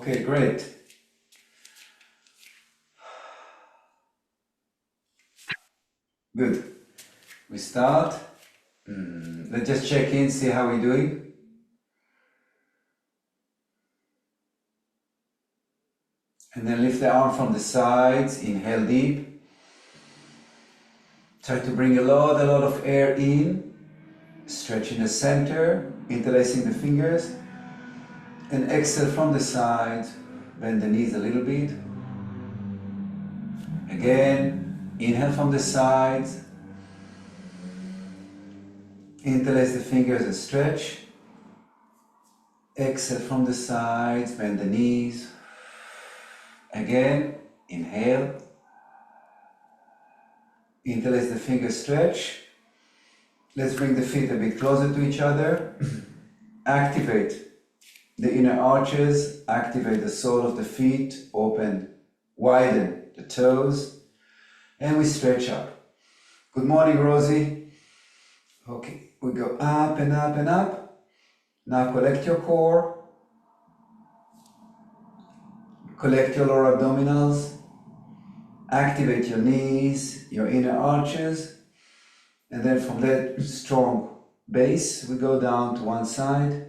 Okay, great. Good. We start. Let's just check in, see how we're doing. And then lift the arm from the sides, inhale deep. Try to bring a lot of air in, stretch in the center, interlacing the fingers. And exhale from the sides, bend the knees a little bit. Again, inhale from the sides, interlace the fingers and stretch. Exhale from the sides, bend the knees. Again, inhale. Interlace the fingers, stretch. Let's bring the feet a bit closer to each other. Activate the inner arches, activate the sole of the feet, open, widen the toes, and we stretch up. Good morning, Rosie. Okay, we go up and up and up. Now collect your core, collect your lower abdominals, activate your knees, your inner arches, and then from that strong base, we go down to one side.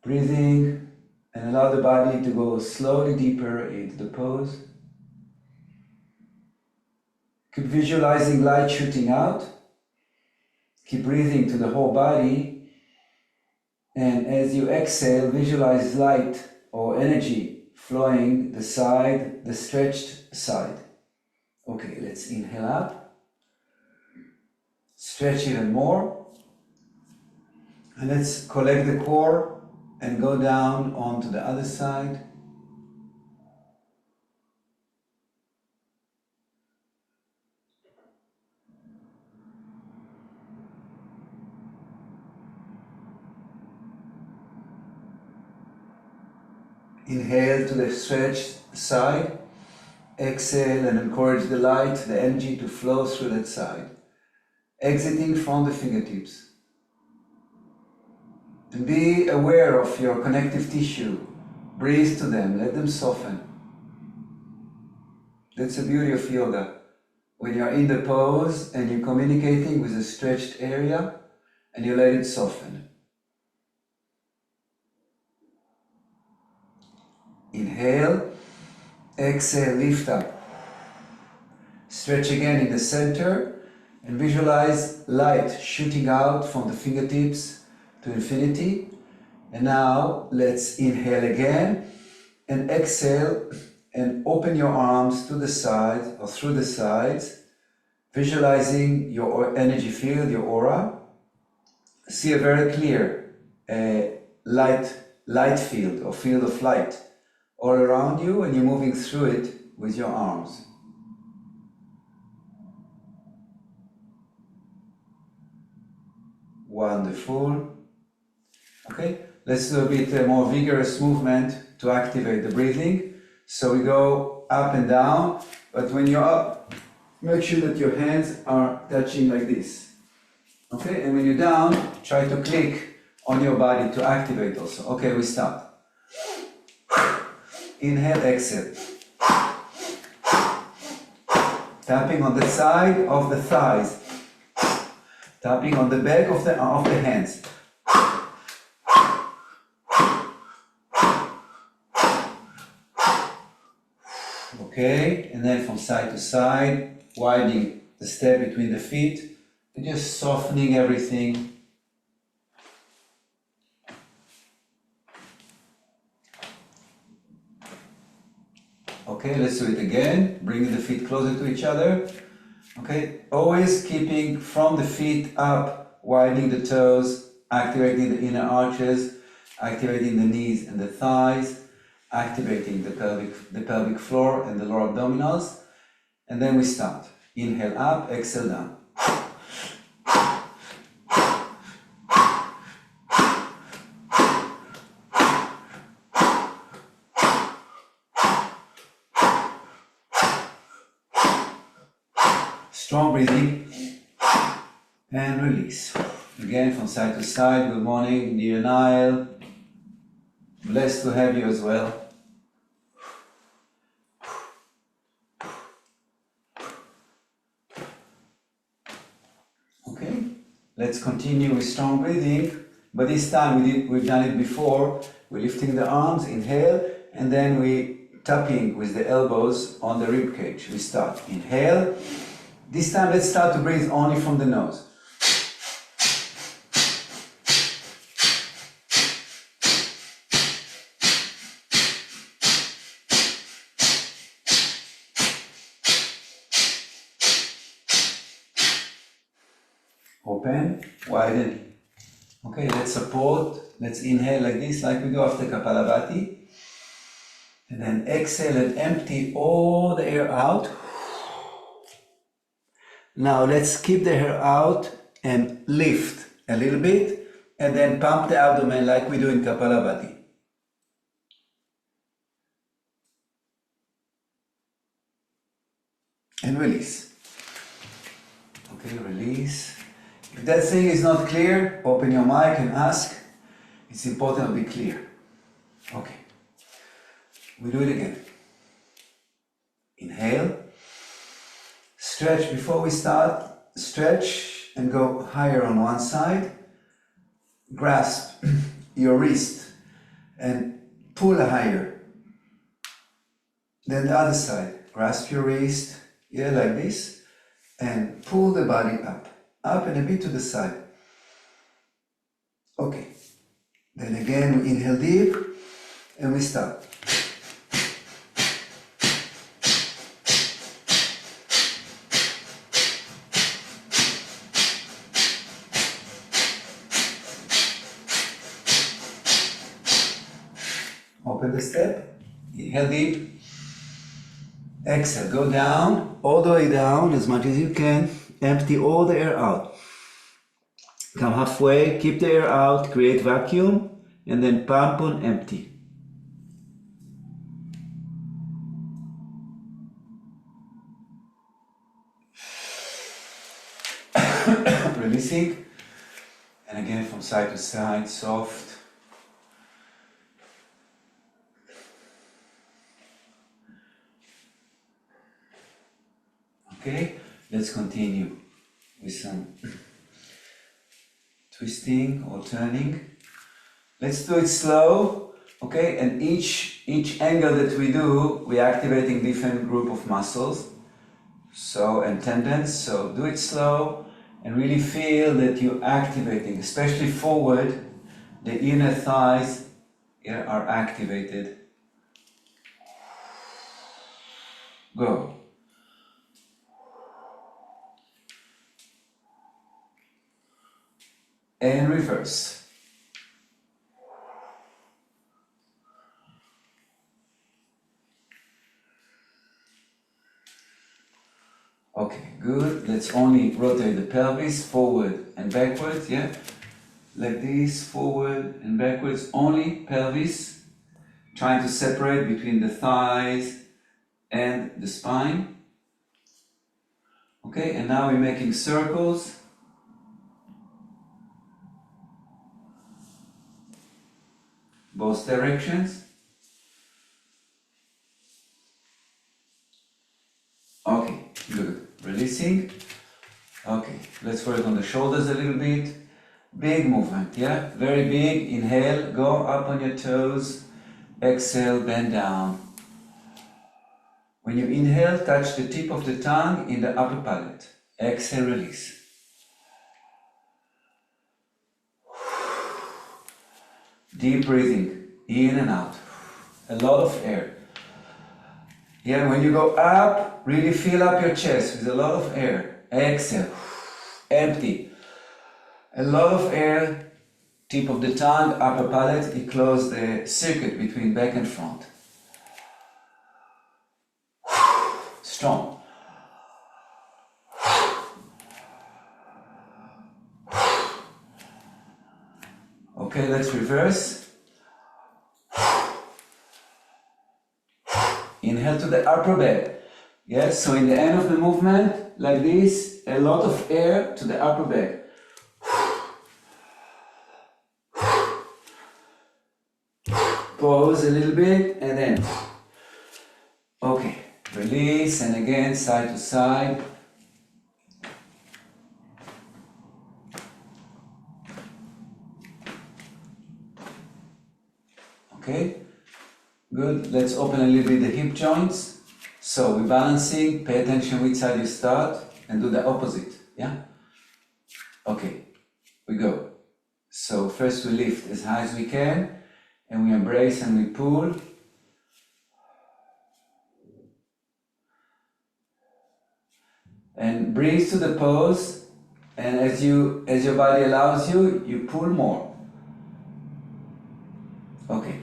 Breathing and allow the body to go slowly deeper into the pose. Keep visualizing light shooting out. Keep breathing to the whole body. And as you exhale, visualize light or energy flowing the side, the stretched side. Okay, let's inhale up. Stretch even more. And let's collect the core and go down onto the other side. Inhale to the stretched side. Exhale and encourage the light, the energy to flow through that side. Exiting from the fingertips. And be aware of your connective tissue. Breathe to them, let them soften. That's the beauty of yoga. When you're in the pose and you're communicating with a stretched area and you let it soften. Inhale, exhale, lift up. Stretch again in the center and visualize light shooting out from the fingertips to infinity. And now let's inhale again and exhale and open your arms to the side or through the sides, visualizing your energy field, your aura. See a very clear light field or field of light all around you, and you're moving through it with your arms. Wonderful. Okay, let's do a bit more vigorous movement to activate the breathing. So we go up and down, but when you're up, make sure that your hands are touching like this. Okay, and when you're down, try to click on your body to activate also. Okay, we start. Inhale, exhale. Tapping on the side of the thighs. Tapping on the back of the hands. Okay, and then from side to side, widening the step between the feet, and just softening everything. Okay, let's do it again, bringing the feet closer to each other. Okay, always keeping from the feet up, widening the toes, activating the inner arches, activating the knees and the thighs, activating the pelvic floor and the lower abdominals. And then we start. Inhale up, exhale down. Strong breathing and release. Again from side to side. Good morning, dear Nile. Blessed to have you as well. Okay, let's continue with strong breathing, but this time we've done it before. We're lifting the arms, inhale, and then we tapping with the elbows on the rib cage. We start, inhale. This time let's start to breathe only from the nose. Open, widen. Okay, let's support. Let's inhale like this, like we do after Kapalabhati. And then exhale and empty all the air out. Now let's keep the air out and lift a little bit. And then pump the abdomen like we do in Kapalabhati. And release. Okay, release. If that thing is not clear, open your mic and ask. It's important to be clear. Okay. We do it again. Inhale. Stretch before we start. Stretch and go higher on one side. Grasp your wrist and pull higher. Then the other side. Grasp your wrist, yeah, like this, and pull the body up. Up and a bit to the side. Okay. Then again we inhale deep and we start. Open the step, inhale deep, exhale, go down, all the way down as much as you can, empty all the air out. Come halfway, keep the air out, create vacuum, and then pump on empty. Releasing, and again from side to side, soft. Okay, let's continue with some twisting or turning. Let's do it slow, okay? And each angle that we do, we're activating different group of muscles, so and tendons. So do it slow and really feel that you're activating, especially forward. The inner thighs are activated. Go. And reverse. Okay, good. Let's only rotate the pelvis forward and backwards, yeah? Like this, forward and backwards, only pelvis. Trying to separate between the thighs and the spine. Okay, and now we're making circles. Both directions. Okay, good. Releasing. Okay, let's work on the shoulders a little bit. Big movement, yeah? Very big. Inhale, go up on your toes. Exhale, bend down. When you inhale, touch the tip of the tongue in the upper palate. Exhale, release. Deep breathing, in and out. A lot of air. Yeah, when you go up, really fill up your chest with a lot of air. Exhale, empty. A lot of air, tip of the tongue, upper palate, you close the circuit between back and front. Strong. Okay, let's reverse. Inhale to the upper back. Yes, so in the end of the movement, like this, a lot of air to the upper back. pause a little bit and then, okay, release and again side to side. Okay, good. Let's open a little bit the hip joints. So we're balancing, pay attention which side you start and do the opposite, yeah? Okay, we go. So first we lift as high as we can and we embrace and we pull. And breathe to the pose, and as your body allows you, you pull more. Okay,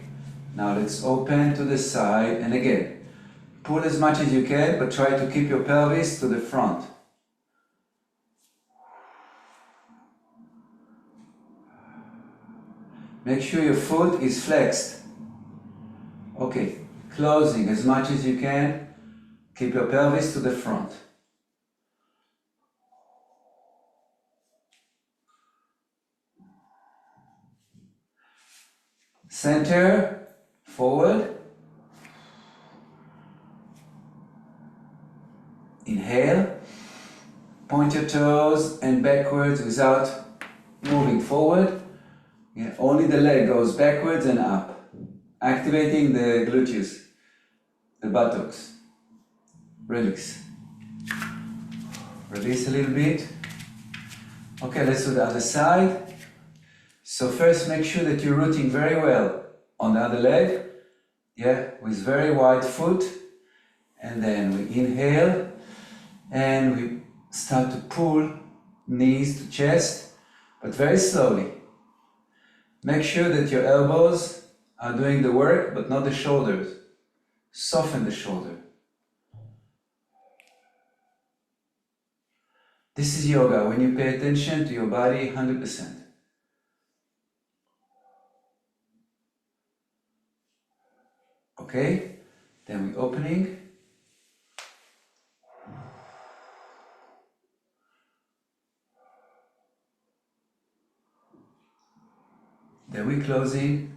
now let's open to the side and again, pull as much as you can, but try to keep your pelvis to the front. Make sure your foot is flexed. Okay, closing as much as you can, keep your pelvis to the front. Center, forward. Inhale. Point your toes and backwards without moving forward. Yeah, only the leg goes backwards and up. Activating the gluteus, the buttocks. Release. Release a little bit. Okay, let's do the other side. So first make sure that you're rooting very well on the other leg, yeah, with very wide foot, and then we inhale and we start to pull knees to chest, but very slowly. Make sure that your elbows are doing the work, but not the shoulders. Soften the shoulder. This is yoga, when you pay attention to your body 100%. Okay, then we're opening. Then we're closing.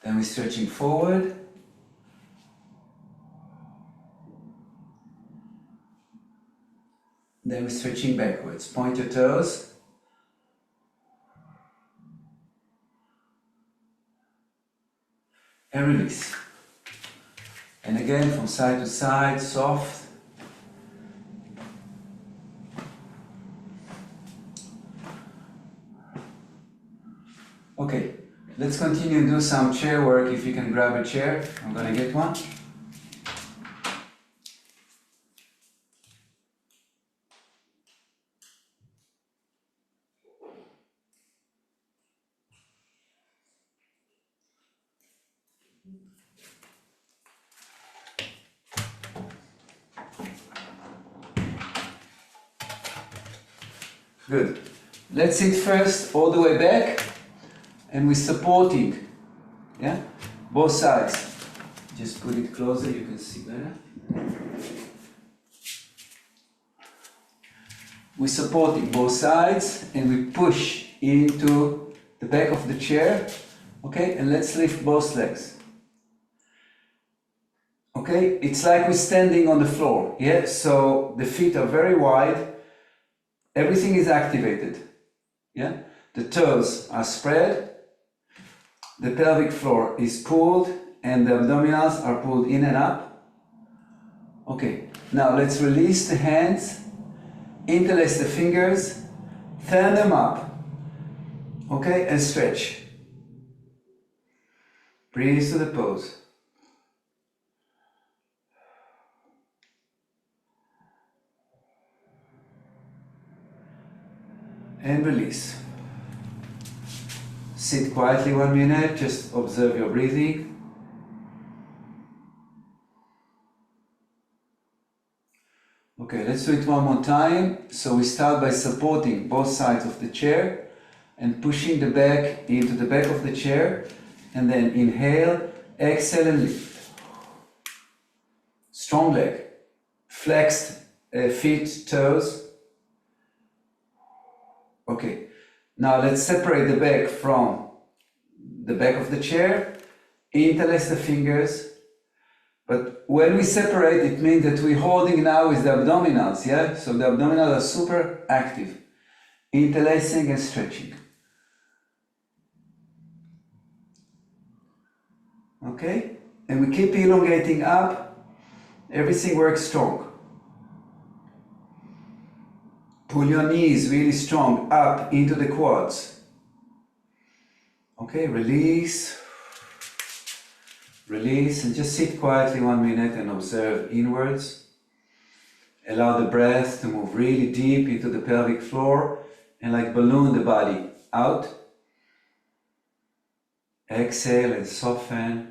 Then we're stretching forward. Then we're stretching backwards. Point your toes. And release. And again, from side to side, soft. Okay, let's continue to do some chair work. If you can grab a chair, I'm gonna get one. Good. Let's sit first all the way back and we're supporting, yeah? Both sides. Just put it closer, you can see better. We're supporting both sides and we push into the back of the chair, okay? And let's lift both legs. Okay, it's like we're standing on the floor, yeah? So the feet are very wide. Everything is activated, yeah? The toes are spread, the pelvic floor is pulled, and the abdominals are pulled in and up. Okay, now let's release the hands, interlace the fingers, turn them up, okay, and stretch. Breathe to the pose. And release. Sit quietly 1 minute, just observe your breathing. Okay, let's do it one more time. So we start by supporting both sides of the chair and pushing the back into the back of the chair, and then inhale, exhale and lift. Strong leg, flexed feet, toes. Okay, now let's separate the back from the back of the chair, interlace the fingers. But when we separate, it means that we're holding now with the abdominals, yeah? So the abdominals are super active, interlacing and stretching. Okay? And we keep elongating up, everything works strong. Pull your knees really strong up into the quads. Okay, release. Release and just sit quietly 1 minute and observe inwards. Allow the breath to move really deep into the pelvic floor and like balloon the body out. Exhale and soften.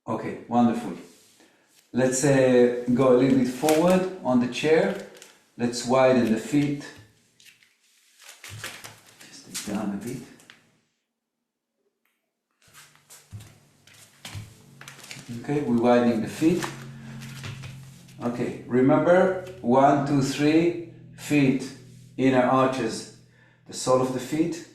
Okay, wonderful. Let's go a little bit forward on the chair. Let's widen the feet. Just down a bit. Okay, we're widening the feet. Okay, remember 1, 2, 3 feet, inner arches, the sole of the feet.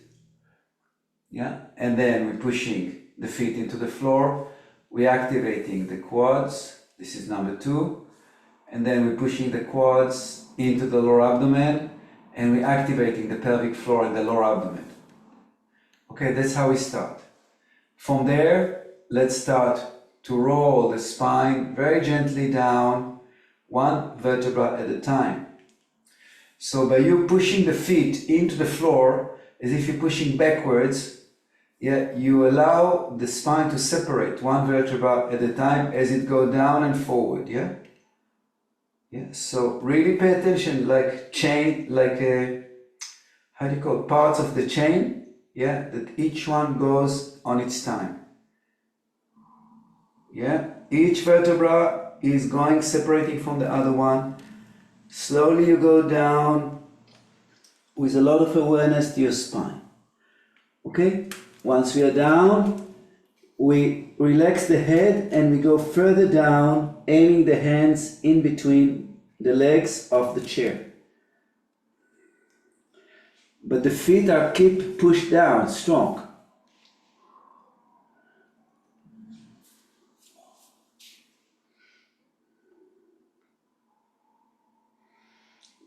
Yeah, and then we're pushing the feet into the floor. We're activating the quads. This is number 2. And then we're pushing the quads into the lower abdomen and we're activating the pelvic floor and the lower abdomen. Okay, that's how we start. From there, let's start to roll the spine very gently down, 1 vertebra at a time. So by you pushing the feet into the floor, as if you're pushing backwards, yeah, you allow the spine to separate 1 vertebra at a time as it goes down and forward, yeah? Yeah, so really pay attention, like chain, like how do you call it? Parts of the chain, yeah, that each one goes on its time. Yeah, each vertebra is going separating from the other one. Slowly you go down with a lot of awareness to your spine. Okay, once we are down, we relax the head and we go further down, aiming the hands in between the legs of the chair. But the feet are keep pushed down, strong.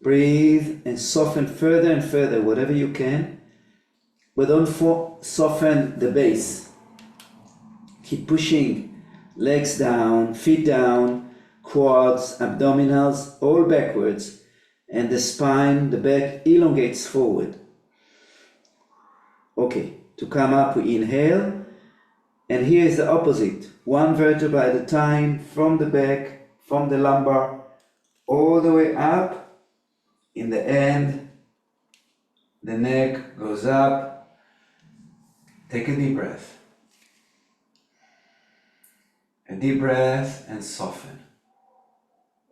Breathe and soften further and further, whatever you can. But don't soften the base. Keep pushing, legs down, feet down, quads, abdominals, all backwards. And the spine, the back elongates forward. Okay, to come up we inhale. And here is the opposite. 1 vertebra at a time, from the back, from the lumbar, all the way up. In the end, the neck goes up. Take a deep breath. A deep breath and soften.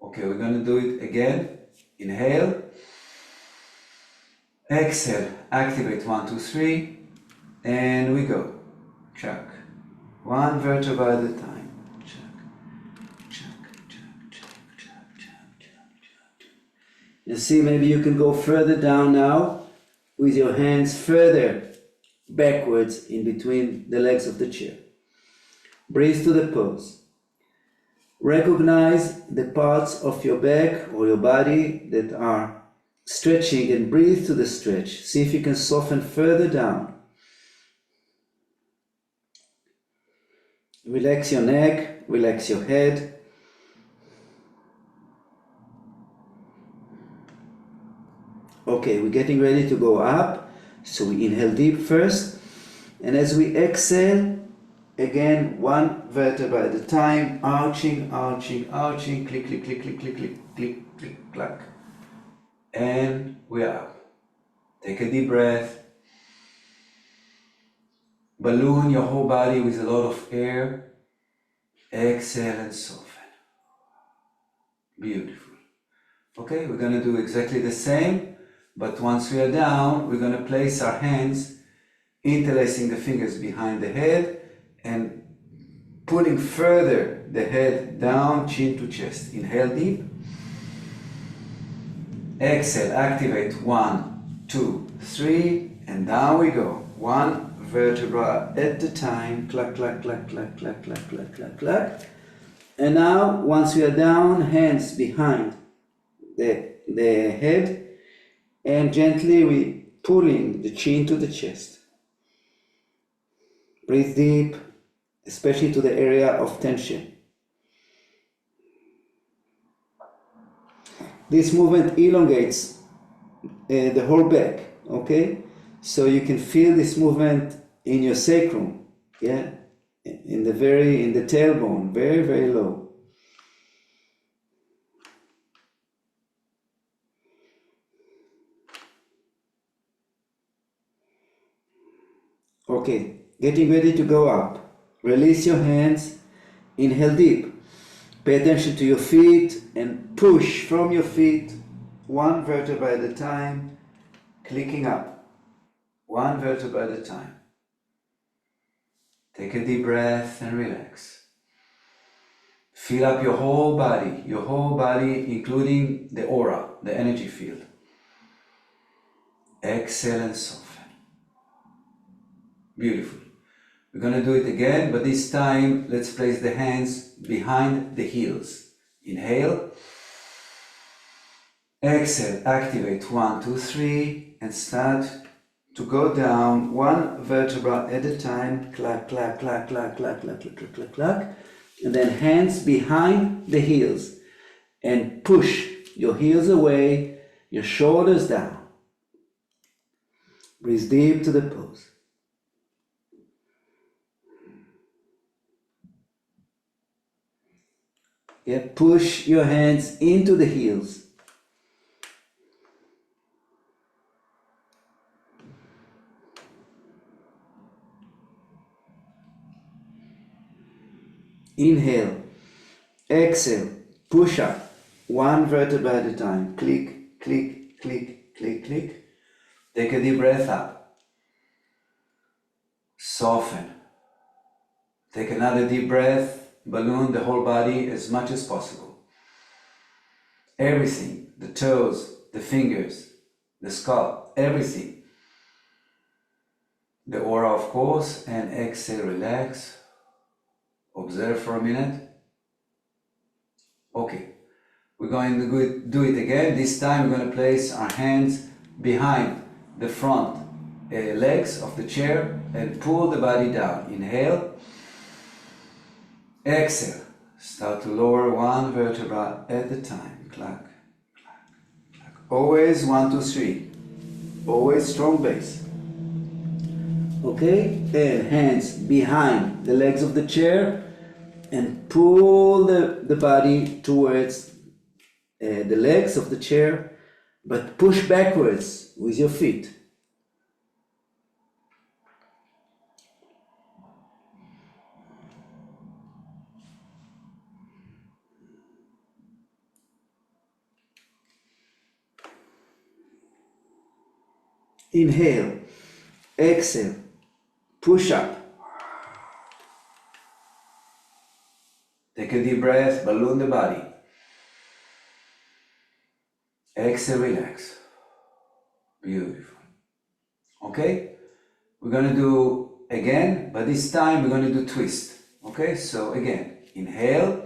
Okay, we're going to do it again. Inhale. Exhale. Activate 1, 2, 3. And we go. Chuck. 1 vertebra at a time. Chuck. Chuck, chuck, chuck, chuck, chuck, chuck, chuck. You see, maybe you can go further down now with your hands further backwards in between the legs of the chair. Breathe to the pose. Recognize the parts of your back or your body that are stretching and breathe to the stretch. See if you can soften further down. Relax your neck, relax your head. Okay, we're getting ready to go up. So we inhale deep first. And as we exhale, again, 1 vertebra at a time, arching, arching, arching, click, click, click, click, click, click, click, click, clack. And we're up. Take a deep breath. Balloon your whole body with a lot of air. Exhale and soften. Beautiful. Okay, we're going to do exactly the same But once we are down, we're going to place our hands, interlacing the fingers behind the head and pulling further the head down, chin to chest. Inhale deep. Exhale, activate 1, 2, 3, and down we go. One vertebra at a time. Clack, clack, clack, clack, clack, clack, clack, clack, clack. And now, once we are down, hands behind the head, and gently we pulling the chin to the chest. Breathe deep, especially to the area of tension. This movement elongates the whole back, okay? So you can feel this movement in your sacrum, yeah? In the tailbone, very, very low. Okay, getting ready to go up. Release your hands, inhale deep. Pay attention to your feet and push from your feet, one vertebra at a time, clicking up, one vertebra at a time. Take a deep breath and relax. Fill up your whole body, including the aura, the energy field. Exhale and soften. Beautiful. We're going to do it again, but this time let's place the hands behind the heels. Inhale. Exhale, activate 1, 2, 3, and start to go down one vertebra at a time. Clack, clack, clack, clack, clack, clack, clack, clack, clack, clack. And then hands behind the heels and push your heels away, your shoulders down. Breathe deep to the pose. Yeah, push your hands into the heels. Inhale, exhale, push up, one vertebra at a time. Click, click, click, click, click. Take a deep breath up. Soften. Take another deep breath. Balloon the whole body as much as possible. Everything, the toes, the fingers, the scalp, everything. The aura, of course, and exhale, relax. Observe for a minute. Okay, we're going to do it again. This time we're going to place our hands behind the front legs of the chair and pull the body down. Inhale. Exhale. Start to lower one vertebra at a time. Clack, clack, clack. Always 1, 2, 3. Always strong base. Okay, and hands behind the legs of the chair and pull the body towards the legs of the chair, but push backwards with your feet. Inhale, exhale, push up. Take a deep breath, balloon the body. Exhale, relax. Beautiful. Okay? We're going to do again, but this time we're going to do twist. Okay? So again, inhale.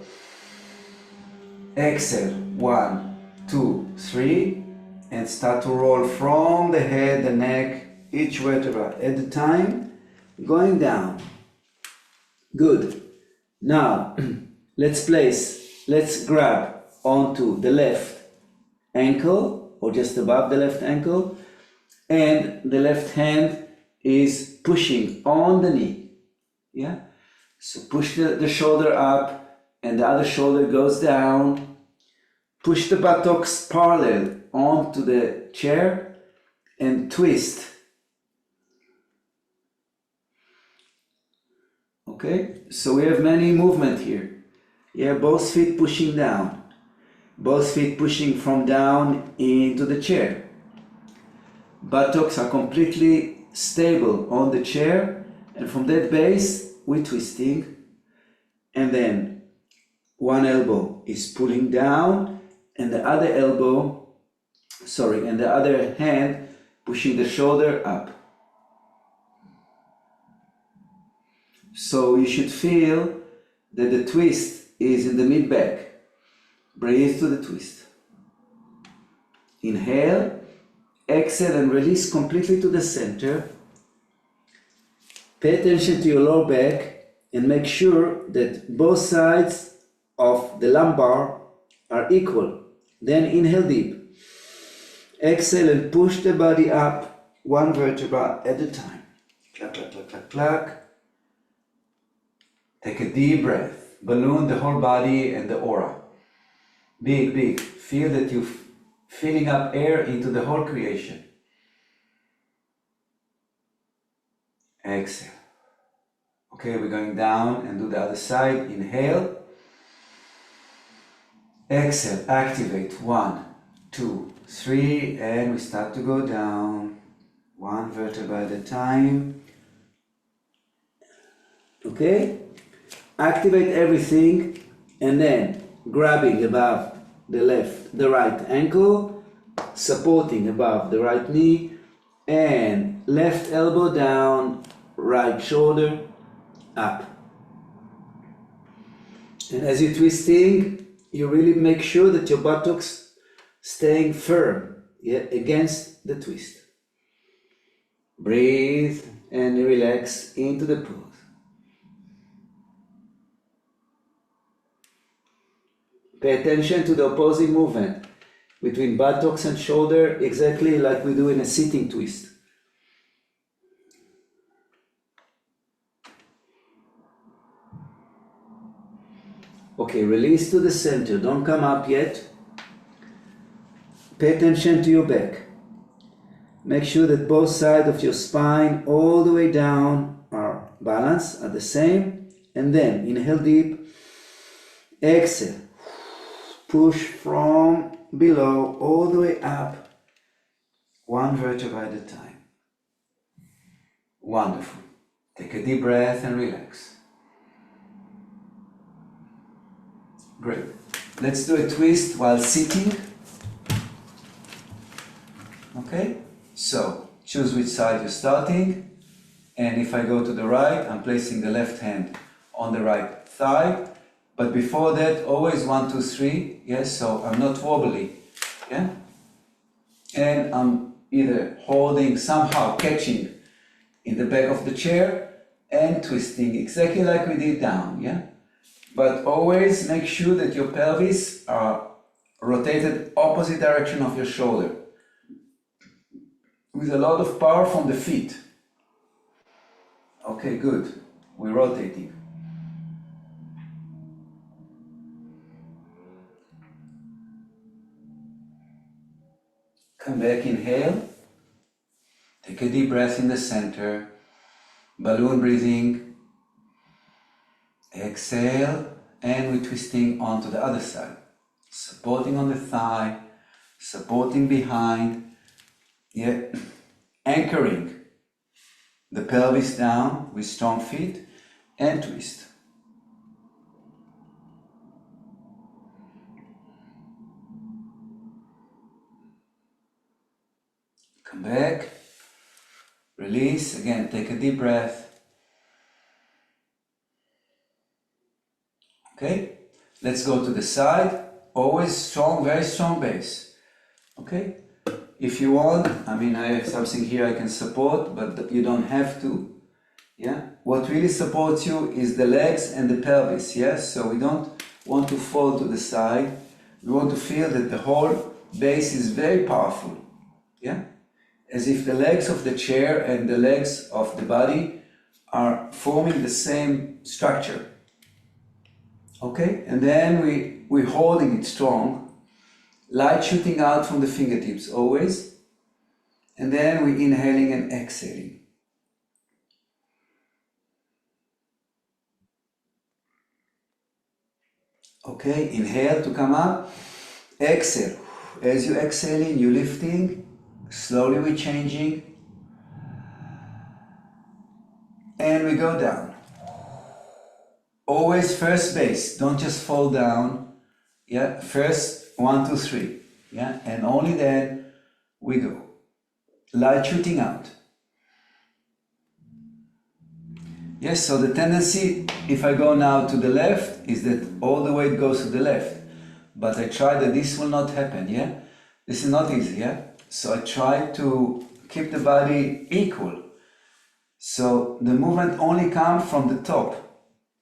Exhale, 1, 2, 3. And start to roll from the head, the neck, each vertebra at a time, going down. Good. Now, let's grab onto the left ankle, or just above the left ankle, and the left hand is pushing on the knee. Yeah? So push the shoulder up, and the other shoulder goes down. Push the buttocks parallel onto the chair and twist. Okay, so we have many movement here. Yeah, both feet pushing down, both feet pushing from down into the chair. Buttocks are completely stable on the chair, and from that base we're twisting, and then one elbow is pulling down and the other hand pushing the shoulder up. So you should feel that the twist is in the mid-back. Breathe to the twist. Inhale, exhale and release completely to the center. Pay attention to your lower back and make sure that both sides of the lumbar are equal. Then inhale deep. Exhale and push the body up one vertebra at a time. Clack, clack, clack, clack, clack. Take a deep breath. Balloon the whole body and the aura. Big, big. Feel that you're filling up air into the whole creation. Exhale. Okay, we're going down and do the other side. Inhale. Exhale. Activate. 1, 2, 3. And we start to go down. One vertebra at a time. Okay? Activate everything and then grabbing above the right ankle, supporting above the right knee, and left elbow down, right shoulder up. And as you're twisting, you really make sure that your buttocks staying firm, against the twist. Breathe and relax into the pose. Pay attention to the opposing movement between buttocks and shoulder, exactly like we do in a sitting twist. Okay, release to the center. Don't come up yet. Pay attention to your back. Make sure that both sides of your spine all the way down are balanced, are the same. And then inhale deep. Exhale. Push from below all the way up, one vertebra at a time. Wonderful. Take a deep breath and relax. Great. Let's do a twist while sitting. Okay? So, choose which side you're starting. And if I go to the right, I'm placing the left hand on the right thigh. But before that, always 1, 2, 3, yes, so I'm not wobbly, yeah? And I'm either holding, somehow catching in the back of the chair and twisting, exactly like we did down, yeah? But always make sure that your pelvis are rotated opposite direction of your shoulder, with a lot of power from the feet. Okay, good, we're rotating. Come back, inhale. Take a deep breath in the center. Balloon breathing. Exhale. And we're twisting onto the other side. Supporting on the thigh. Supporting behind. Yeah. Anchoring the pelvis down with strong feet. And twist. Come back. Release. Again, take a deep breath. Okay, let's go to the side. Always strong, very strong base. Okay, if you want, I mean, I have something here I can support, but you don't have to. Yeah, what really supports you is the legs and the pelvis. Yes, so we don't want to fall to the side. We want to feel that the whole base is very powerful. Yeah, as if the legs of the chair and the legs of the body are forming the same structure. Okay, and then we're holding it strong, light shooting out from the fingertips always, and then we're inhaling and exhaling. Okay, inhale to come up, exhale. As you're exhaling, you're lifting Slowly we're changing. And we go down. Always first base, don't just fall down. Yeah, first 1, 2, 3. Yeah, and only then we go. Light shooting out. Yes, so the tendency, if I go now to the left, is that all the weight goes to the left. But I try that this will not happen, yeah? This is not easy, yeah? So I try to keep the body equal. So the movement only comes from the top,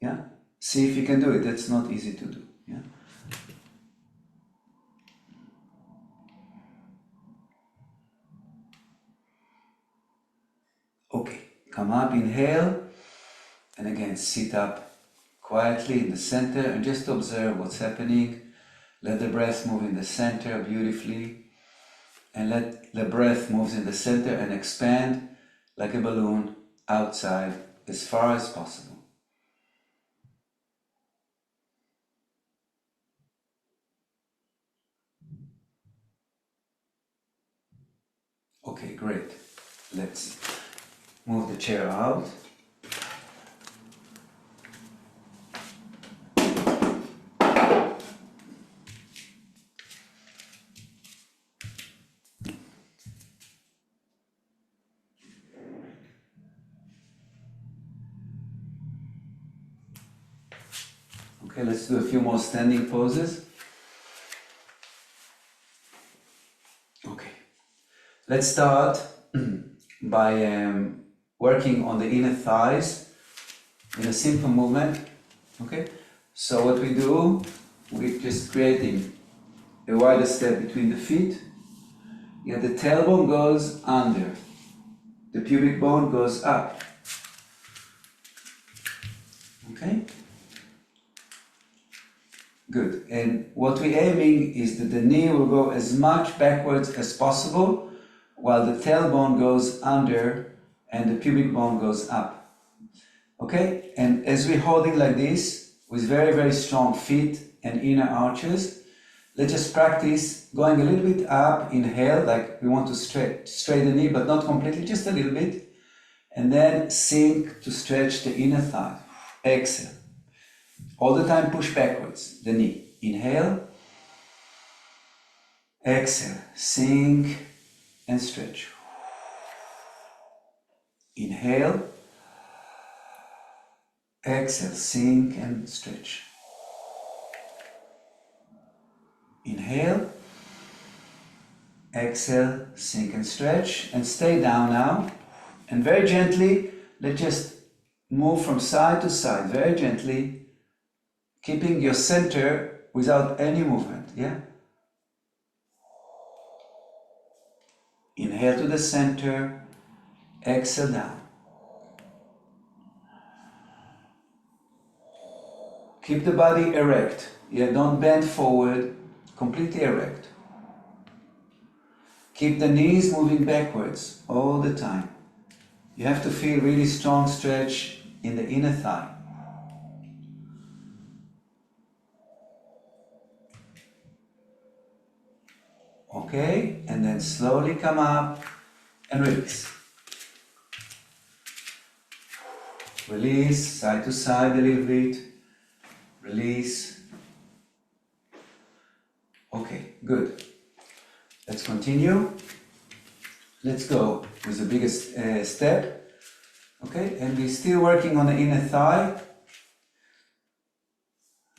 yeah? See if you can do it, that's not easy to do, yeah? Okay, come up, inhale, and again sit up quietly in the center and just observe what's happening. Let the breath move in the center beautifully, and let the breath move in the center and expand like a balloon outside as far as possible. Okay, great. Let's move the chair out. Okay, let's do a few more standing poses. Okay, let's start by working on the inner thighs in a simple movement. Okay, so what we do, we're just creating a wider step between the feet. Yeah, the tailbone goes under, the pubic bone goes up. Okay? Good. And what we're aiming is that the knee will go as much backwards as possible while the tailbone goes under and the pubic bone goes up. Okay? And as we're holding like this, with very, very strong feet and inner arches, let's just practice going a little bit up, inhale, like we want to straighten the knee, but not completely, just a little bit. And then sink to stretch the inner thigh. Exhale. All the time push backwards, the knee. Inhale. Exhale. Sink and stretch. Inhale. Exhale. Sink and stretch. Inhale. Exhale. Sink and stretch. And stay down now. And very gently, let's just move from side to side, very gently, keeping your center without any movement, yeah? Inhale to the center, exhale down. Keep the body erect, yeah, don't bend forward, completely erect. Keep the knees moving backwards all the time. You have to feel really strong stretch in the inner thigh. Okay, and then slowly come up and release. Release, side to side a little bit. Release. Okay, good. Let's continue. Let's go with the biggest step. Okay, and we're still working on the inner thigh.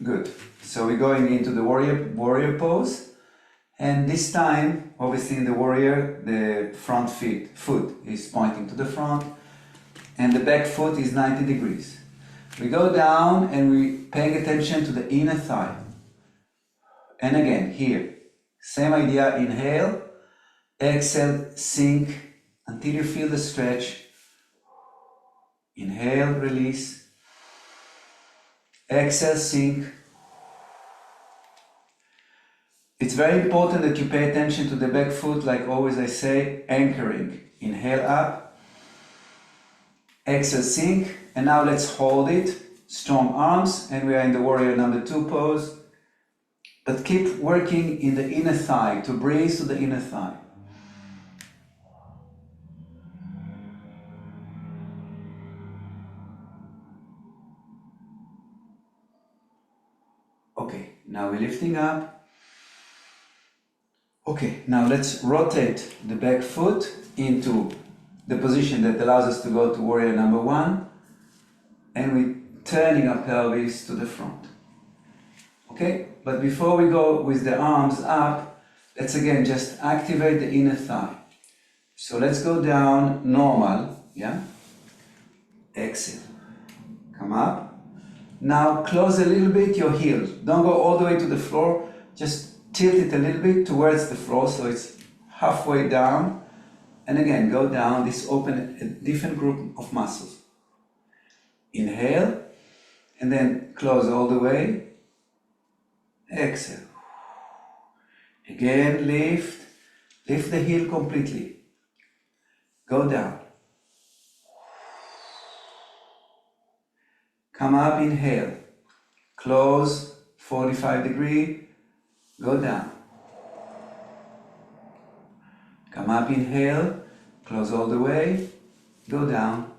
Good. So we're going into the warrior pose. And this time, obviously in the warrior, the front foot is pointing to the front and the back foot is 90 degrees. We go down and we're paying attention to the inner thigh. And again, here, same idea, inhale, exhale, sink until you feel the stretch. Inhale, release. Exhale, sink. It's very important that you pay attention to the back foot, like always I say, anchoring. Inhale up, exhale, sink, and now let's hold it. Strong arms, and we are in the warrior number 2 pose. But keep working in the inner thigh, to breathe to the inner thigh. Now we're lifting up. Okay, now let's rotate the back foot into the position that allows us to go to warrior number one, and we're turning our pelvis to the front. Okay, but before we go with the arms up, let's again just activate the inner thigh. So let's go down normal, yeah? Exhale. Come up. Now close a little bit your heel. Don't go all the way to the floor, just tilt it a little bit towards the floor so it's halfway down. And again, go down. This open a different group of muscles. Inhale, and then close all the way. Exhale. Again, lift the heel completely. Go down. Come up, inhale. Close, 45 degree. Go down. Come up, inhale. Close all the way. Go down.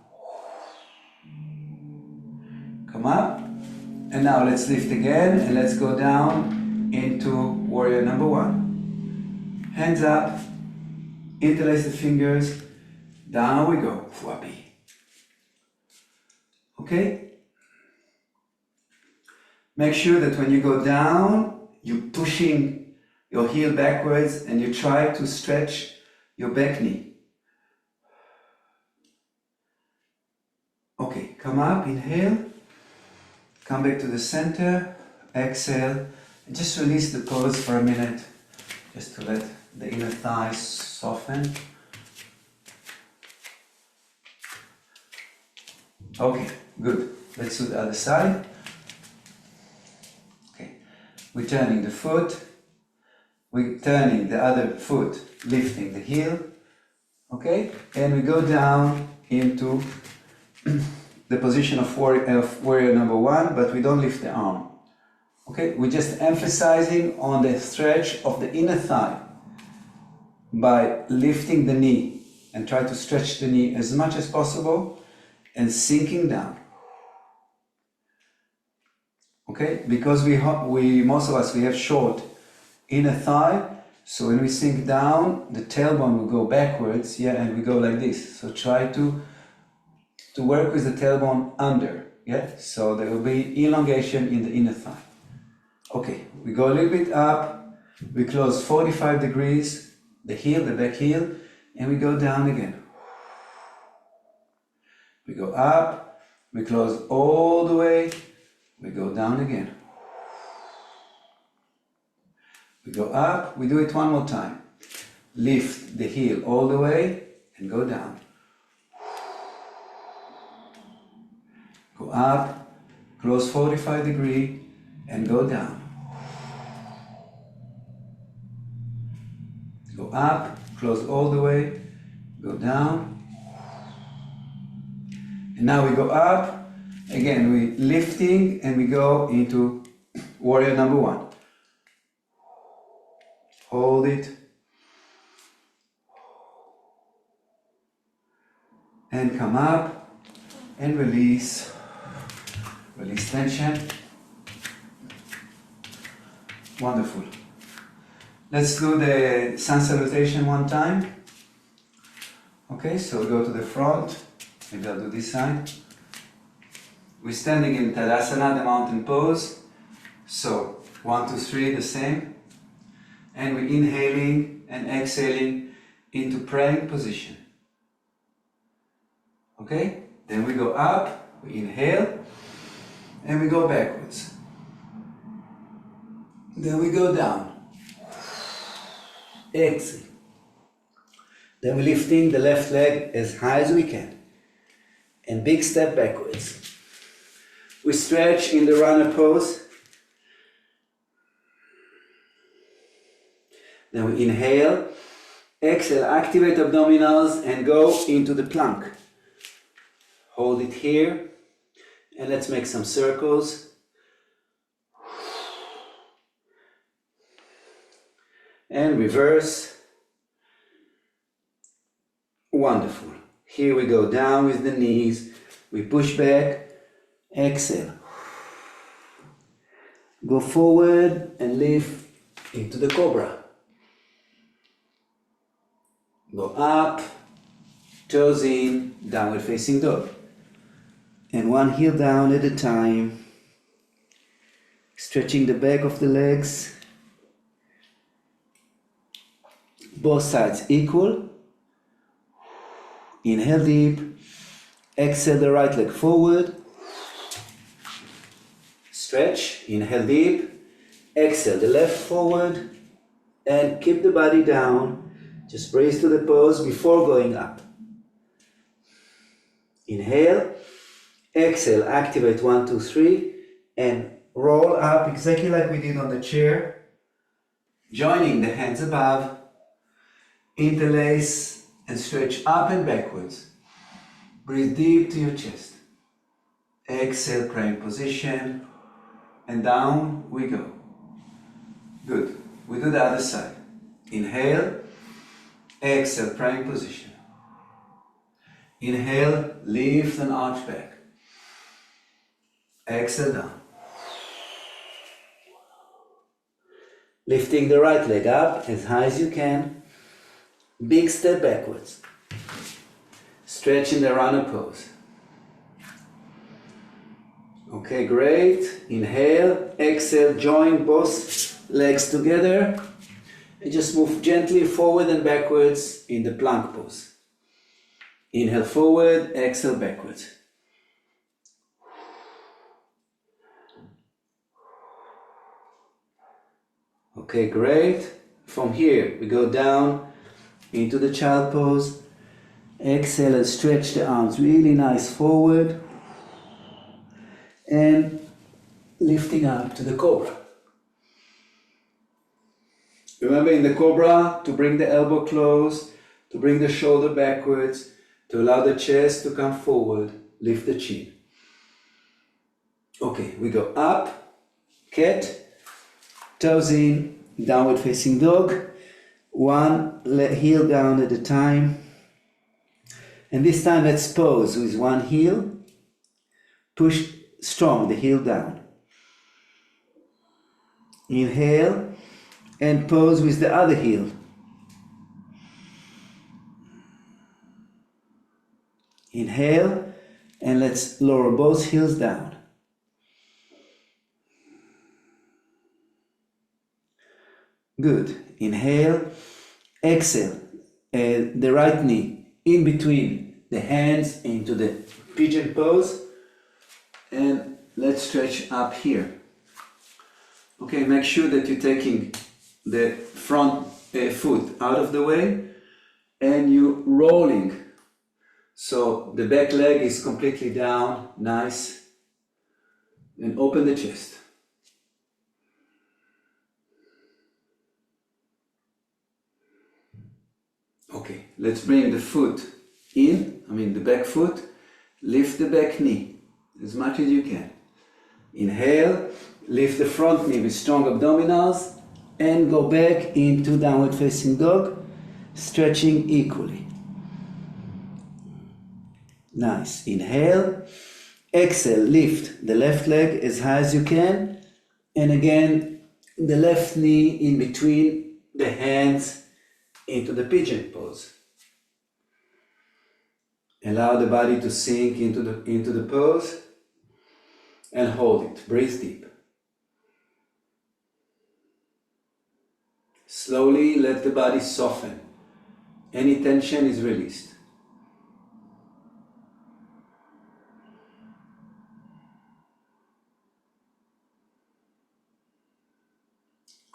Come up. And now let's lift again and let's go down into warrior number one. Hands up. Interlace the fingers. Down we go. Fwabi. Okay? Make sure that when you go down, you're pushing your heel backwards and you try to stretch your back knee. Okay, come up, inhale. Come back to the center, exhale, and just release the pose for a minute, just to let the inner thighs soften. Okay, good. Let's do the other side. Okay, we're turning the foot, we're turning the other foot, lifting the heel, okay, and we go down into the position of warrior number one, but we don't lift the arm. Okay, we're just emphasizing on the stretch of the inner thigh by lifting the knee and try to stretch the knee as much as possible and sinking down. Okay, because most of us have short inner thigh, so when we sink down, the tailbone will go backwards, yeah, and we go like this. So try to work with the tailbone under, yeah, so there will be elongation in the inner thigh. Okay, we go a little bit up, we close 45 degrees, the heel, the back heel, and we go down again. We go up, we close all the way, we go down again. We go up, we do it one more time. Lift the heel all the way and go down. Go up, close 45 degree and go down. Go up, close all the way, go down. And now we go up, again we lifting and we go into warrior number one. Hold it. And come up and release. Release tension. Wonderful. Let's do the sun salutation one time. Okay, so go to the front. Maybe I'll do this side. We're standing in Tadasana, the mountain pose. So 1, 2, 3, the same. And we're inhaling and exhaling into praying position. Okay? Then we go up, we inhale, and we go backwards. Then we go down. Exhale. Then we're lifting the left leg as high as we can. And big step backwards. We stretch in the runner pose. Then we inhale, exhale, activate abdominals and go into the plank. Hold it here and let's make some circles. And reverse. Wonderful. Here we go down with the knees. We push back. Exhale. Go forward and lift into the cobra. Go up, toes in, downward facing dog. And one heel down at a time. Stretching the back of the legs. Both sides equal. Inhale deep. Exhale the right leg forward. Stretch. Inhale deep. Exhale the left forward. And keep the body down. Just brace to the pose before going up. Inhale. Exhale. Activate 1, 2, 3. And roll up exactly like we did on the chair. Joining the hands above. Interlace and stretch up and backwards. Breathe deep to your chest. Exhale, praying position. And down we go. Good. We do the other side. Inhale. Exhale, praying position. Inhale, lift and arch back. Exhale down. Lifting the right leg up as high as you can. Big step backwards. Stretching the runner pose. Okay, great. Inhale, exhale, join both legs together. And just move gently forward and backwards in the plank pose. Inhale forward, exhale backwards. Okay, great. From here, we go down into the child pose. Exhale and stretch the arms really nice forward. And lifting up to the cobra. Remember in the cobra to bring the elbow close, to bring the shoulder backwards, to allow the chest to come forward, lift the chin. Okay, we go up, cat, toes in, downward facing dog, one heel down at a time. And this time let's pose with one heel, push strong the heel down. Inhale and pose with the other heel. Inhale and let's lower both heels down. Good. Inhale, exhale, the right knee in between the hands into the pigeon pose, and let's stretch up here. Okay, make sure that you're taking the front foot out of the way and you're rolling. So the back leg is completely down, nice, and open the chest. Okay, let's bring the foot in, the back foot, lift the back knee as much as you can. Inhale, lift the front knee with strong abdominals and go back into downward facing dog, stretching equally. Nice. Inhale, exhale, lift the left leg as high as you can, and again the left knee in between the hands into the pigeon pose. Allow the body to sink into the pose and hold it. Breathe deep. Slowly let the body soften. Any tension is released.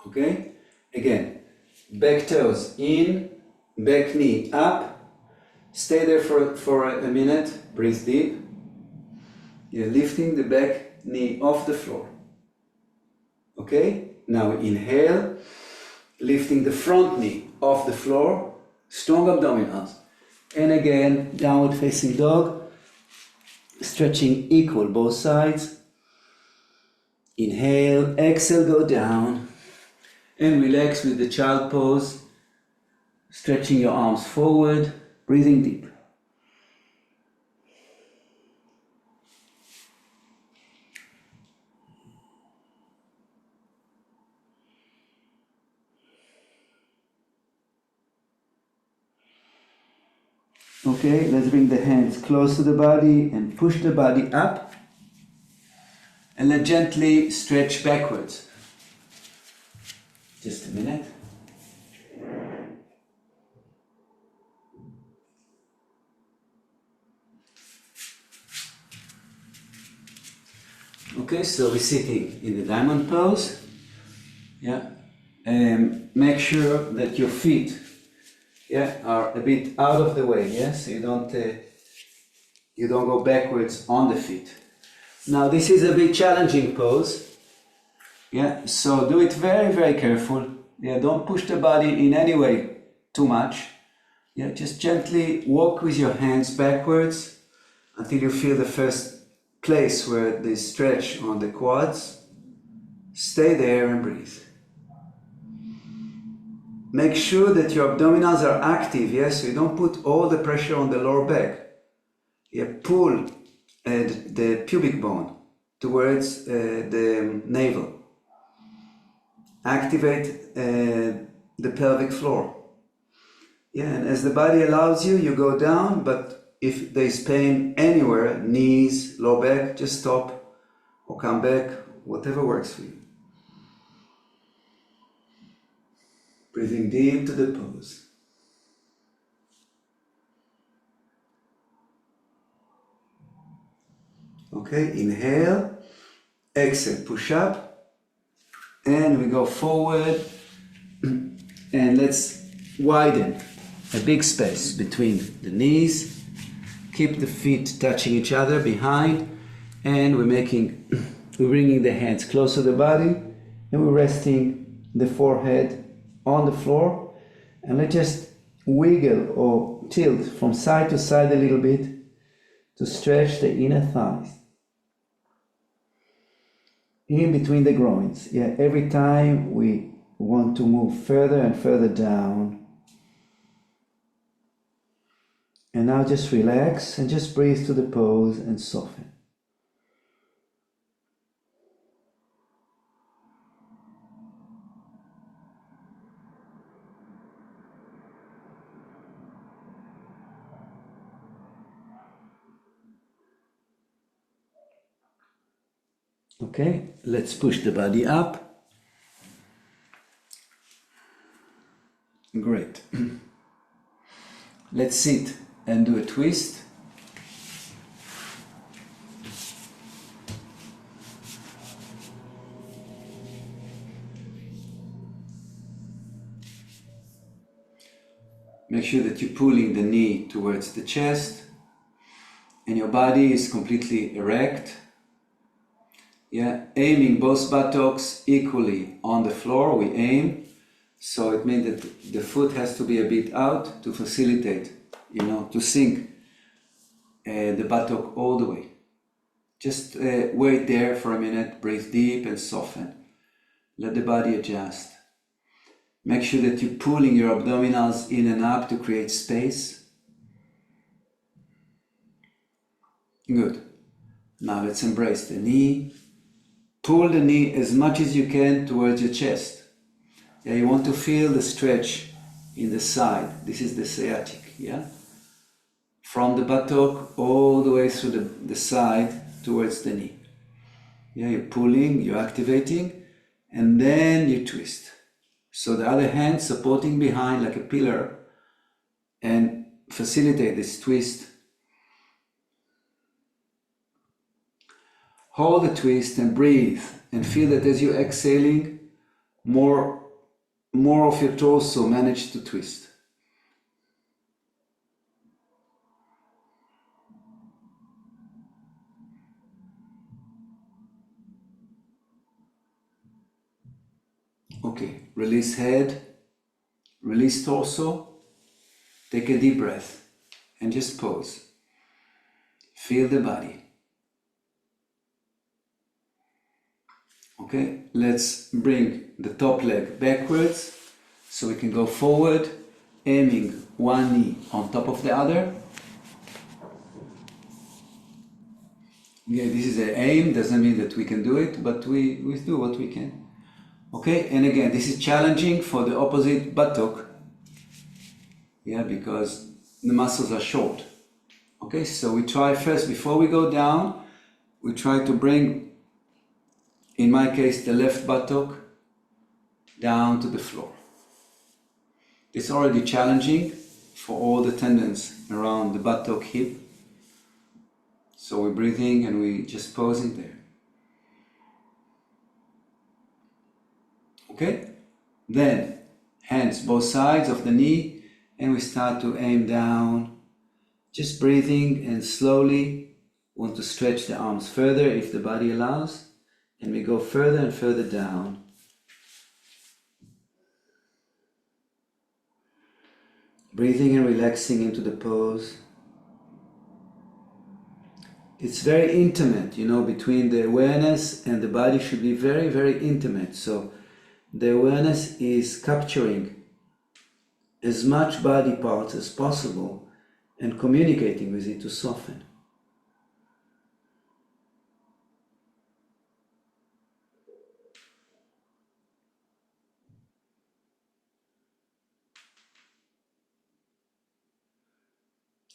Okay? Again, back toes in, back knee up. Stay there for a minute. Breathe deep. You're lifting the back knee off the floor. Okay? Now inhale, lifting the front knee off the floor, strong abdominals. And again, downward facing dog, stretching equal both sides. Inhale, exhale, go down. And relax with the child pose, stretching your arms forward, breathing deep. Okay, let's bring the hands close to the body and push the body up. And then gently stretch backwards. Just a minute. Okay, so we're sitting in the diamond pose. Yeah. Make sure that your feet, are a bit out of the way. Yeah, so you don't go backwards on the feet. Now this is a bit challenging pose. Yeah, so do it very, very careful. Yeah, don't push the body in any way too much. Yeah, just gently walk with your hands backwards until you feel the first place where they stretch on the quads. Stay there and breathe. Make sure that your abdominals are active, yes, so you don't put all the pressure on the lower back. Yeah, pull the pubic bone towards the navel. Activate the pelvic floor. Yeah, and as the body allows you, you go down, but if there's pain anywhere, knees, lower back, just stop or come back, whatever works for you. Breathing deep to the pose. Okay, inhale, exhale, push up, and we go forward, and let's widen a big space between the knees. Keep the feet touching each other behind, and we're bringing the hands close to the body, and we're resting the forehead on the floor, and let's just wiggle or tilt from side to side a little bit to stretch the inner thighs in between the groins. Yeah, every time we want to move further and further down. And now just relax and just breathe to the pose and soften. Okay, let's push the body up. Great. Let's sit and do a twist. Make sure that you're pulling the knee towards the chest and your body is completely erect. Yeah, aiming both buttocks equally on the floor, we aim. So it means that the foot has to be a bit out to facilitate, to sink the buttock all the way. Just wait there for a minute, breathe deep and soften. Let the body adjust. Make sure that you're pulling your abdominals in and up to create space. Good. Now let's embrace the knee. Pull the knee as much as you can towards your chest. Yeah, you want to feel the stretch in the side. This is the sciatic, yeah? From the buttock all the way through the side towards the knee. Yeah, you're pulling, you're activating, and then you twist. So the other hand supporting behind like a pillar and facilitate this twist. Hold the twist and breathe and feel that as you're exhaling, more of your torso manage to twist. Okay, release head, release torso, take a deep breath and just pose. Feel the body. Okay, let's bring the top leg backwards so we can go forward, aiming one knee on top of the other. Okay, this is an aim, doesn't mean that we can do it, but we do what we can. Okay, and again, this is challenging for the opposite buttock. Yeah, because the muscles are short. Okay, so we try first, before we go down, we try to bring, in my case, the left buttock down to the floor. It's already challenging for all the tendons around the buttock hip. So we're breathing and we just posing there. Okay? Then hands both sides of the knee and we start to aim down. Just breathing and slowly want to stretch the arms further if the body allows. And we go further and further down. Breathing and relaxing into the pose. It's very intimate, you know, between the awareness and the body should be very, very intimate. So the awareness is capturing as much body parts as possible and communicating with it to soften.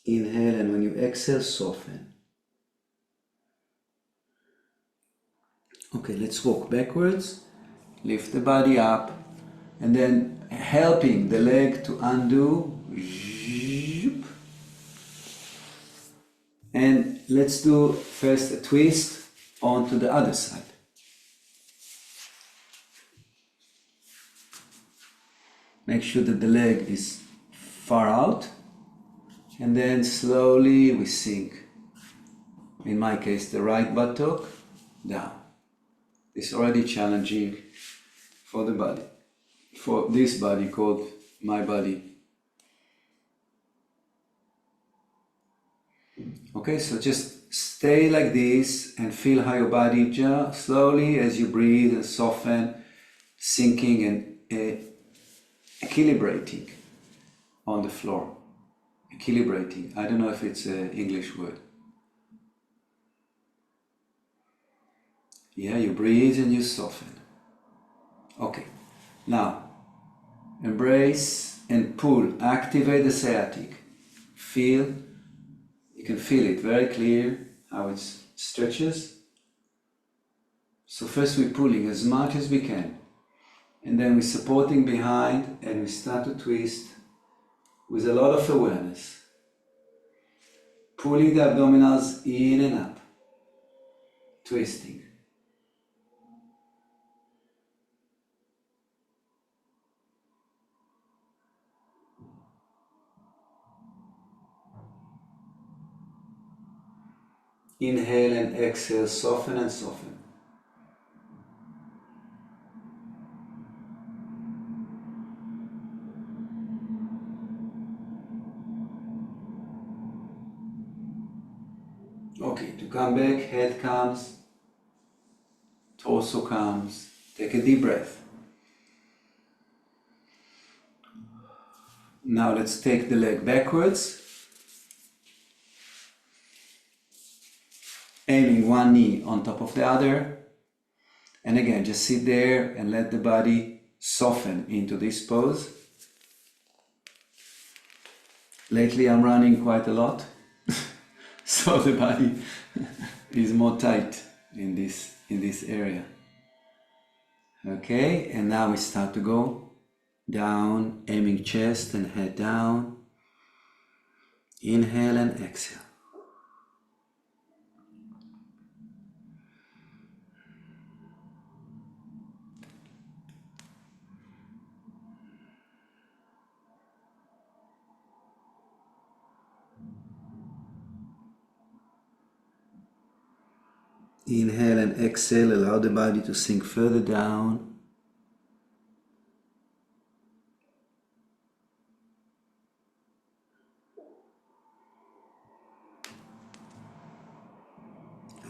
Inhale, and when you exhale, soften. Okay, let's walk backwards, lift the body up, and then helping the leg to undo. And let's do first a twist onto the other side. Make sure that the leg is far out, and then slowly we sink. In my case, the right buttock down. It's already challenging for the body, for this body called my body. Okay, so just stay like this and feel how your body just slowly, as you breathe and soften, sinking and equilibrating on the floor. Equilibrating. I don't know if it's an English word. Yeah, you breathe and you soften. Okay, now embrace and pull. Activate the sciatic. Feel, you can feel it very clear how it stretches. So first we're pulling as much as we can. And then we're supporting behind and we start to twist with a lot of awareness. Pulling the abdominals in and up. Twisting. Inhale and exhale, soften and soften. Okay, to come back, head comes, torso comes. Take a deep breath. Now let's take the leg backwards. Aiming one knee on top of the other. And again, just sit there and let the body soften into this pose. Lately I'm running quite a lot, so the body is more tight in this area. Okay, and now we start to go down, aiming chest and head down. Inhale and exhale. Inhale and exhale, allow the body to sink further down.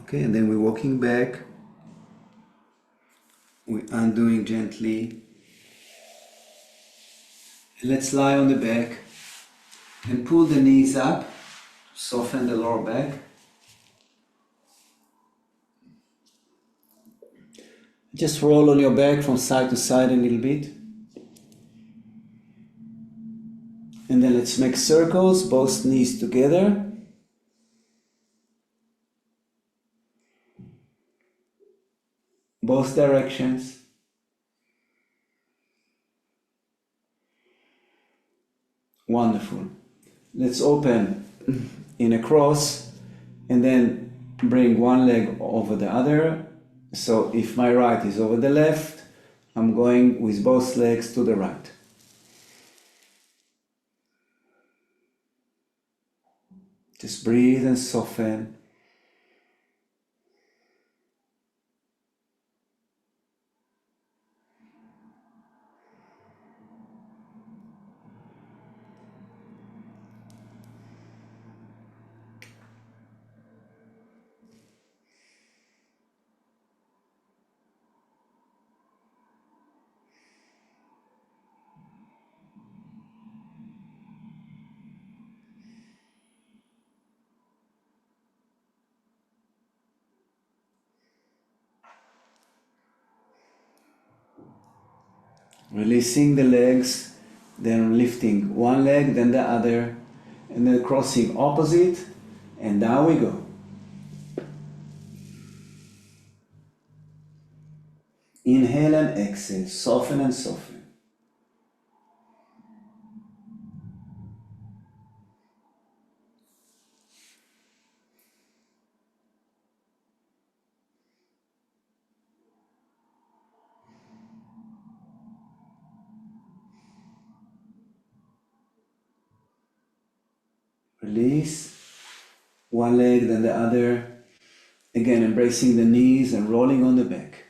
Okay, and then we're walking back. We're undoing gently. And let's lie on the back and pull the knees up, soften the lower back. Just roll on your back from side to side a little bit. And then let's make circles, both knees together. Both directions. Wonderful. Let's open in a cross and then bring one leg over the other. So if my right is over the left, I'm going with both legs to the right. Just breathe and soften. Releasing the legs, then lifting one leg, then the other, and then crossing opposite, and down we go. Inhale and exhale, soften and soften. Release, one leg, then the other. Again, embracing the knees and rolling on the back.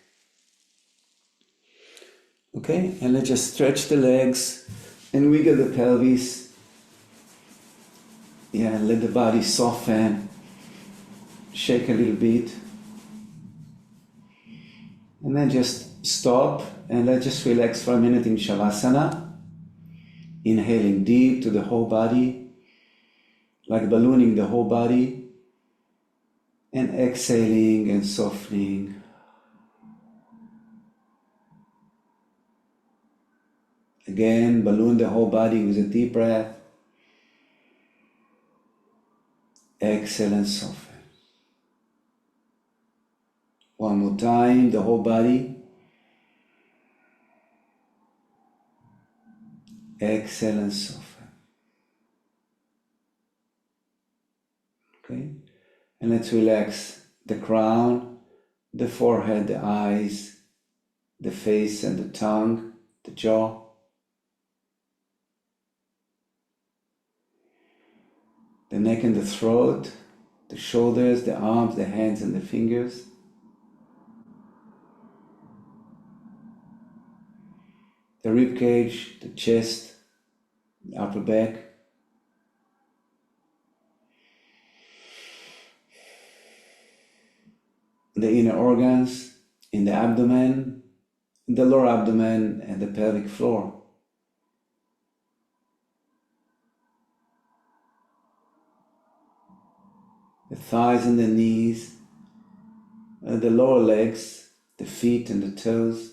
Okay, and let's just stretch the legs and wiggle the pelvis. Yeah, let the body soften. Shake a little bit. And then just stop and let's just relax for a minute in Shavasana. Inhaling deep to the whole body, like ballooning the whole body. And exhaling and softening. Again, balloon the whole body with a deep breath. Exhale and soften. One more time, the whole body. Exhale and soften. Okay? And let's relax the crown, the forehead, the eyes, the face and the tongue, the jaw. The neck and the throat, the shoulders, the arms, the hands and the fingers. The rib cage, the chest, the upper back. The inner organs, in the abdomen, the lower abdomen and the pelvic floor. The thighs and the knees, the lower legs, the feet and the toes.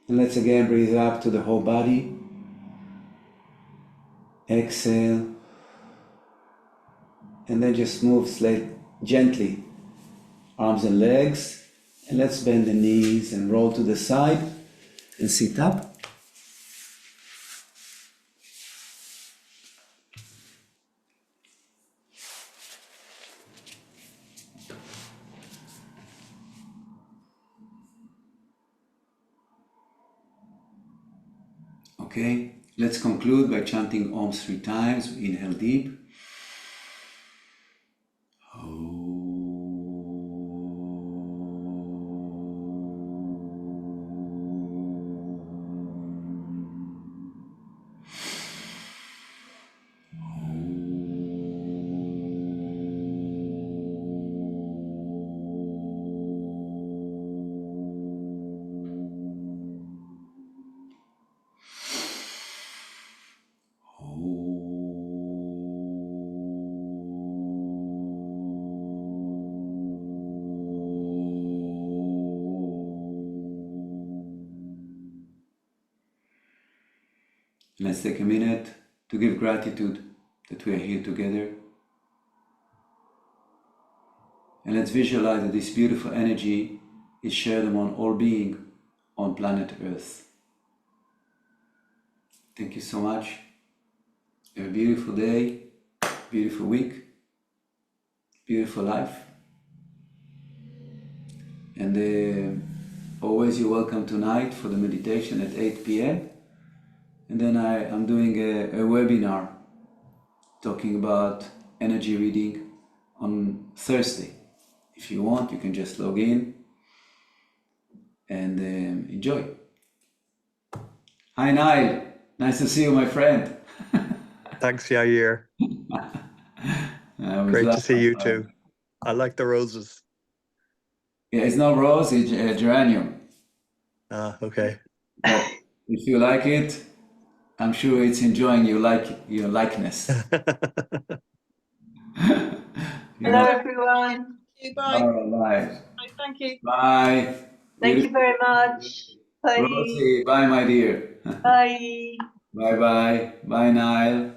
And let's again breathe up to the whole body. Exhale. And then just move gently, arms and legs. And let's bend the knees and roll to the side and sit up. Okay, let's conclude by chanting Om 3 times. Inhale deep. Let's take a minute to give gratitude that we are here together. And let's visualize that this beautiful energy is shared among all beings on planet Earth. Thank you so much. Have a beautiful day, beautiful week, beautiful life. And always you're welcome tonight for the meditation at 8 p.m. And then I'm doing a webinar talking about energy reading on Thursday. If you want, you can just log in and enjoy. Hi, Nile. Nice to see you, my friend. Thanks, Yair. Great to see you too. I like the roses. Yeah, it's not rose, it's geranium. Ah, okay. But if you like it, I'm sure it's enjoying your likeness. Hello, everyone. Bye. All right. Thank you. Bye. Thank you very much. Bye. Rosie, bye, my dear. Bye. Bye bye. Bye, Nile.